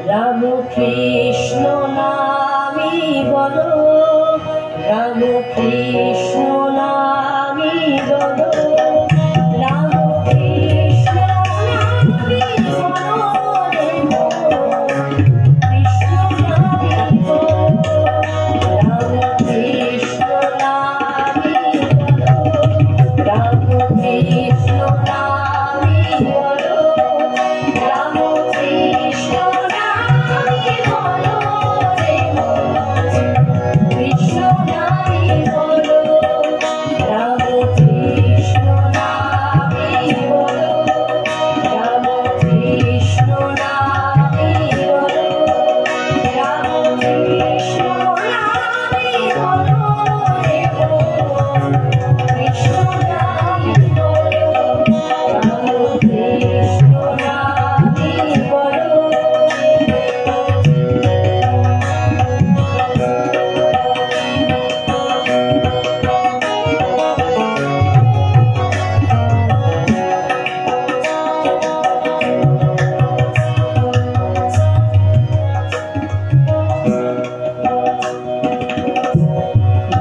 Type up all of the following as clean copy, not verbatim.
রাম কৃষ্ণ নামি বলো, রাম কৃষ্ণ নামি বলো, রাম কৃষ্ণ নামি বলো রে কৃষ্ণ নামি বলো, রাম কৃষ্ণ নামি বলো, রাম কৃষ্ণ নামি বলো, রাম কৃষ্ণ নামি বলো রে কৃষ্ণ নামি বলো, রাম কৃষ্ণ নামি বলো, রাম কৃষ্ণ নামি বলো, রাম কৃষ্ণ নামি বলো রে কৃষ্ণ নামি বলো, রাম কৃষ্ণ নামি বলো।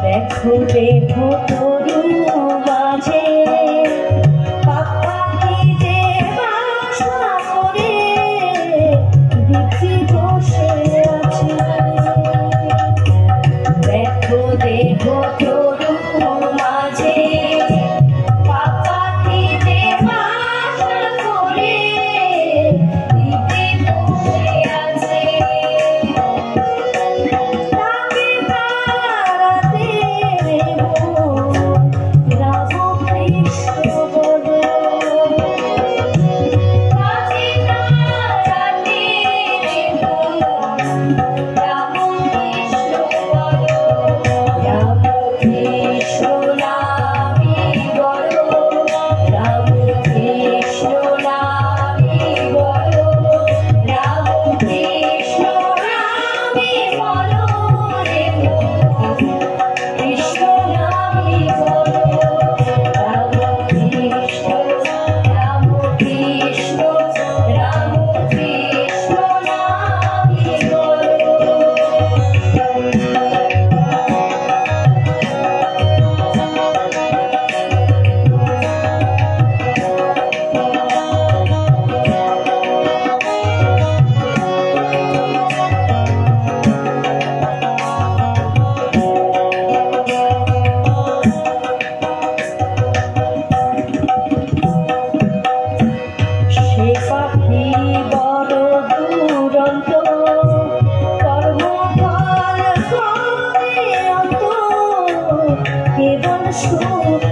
দেখো দেখো তরু মাঝে পাপাকে যে বাসা করে দিদি বসে আছে। দেখো দেখো তরু মাঝে পাপাকে যে বাসা করে দিদি বসে আছে। তাকে তাড়াতে রাম কৃষ্ণ বলো, তাকে তাড়াতে রাম কৃষ্ণ বলো, রাম কৃষ্ণ নামি বলো, রাম কৃষ্ণ নামি বলো, রাম কৃষ্ণ নামি বলো রে কৃষ্ণ নামি বলো, রাম কৃষ্ণ, রাম কৃষ্ণ, রাম কৃষ্ণ নামি বলো। সে পাখি বড় দুরন্ত, কর্মফল করে অন্ত, কেবল সুখ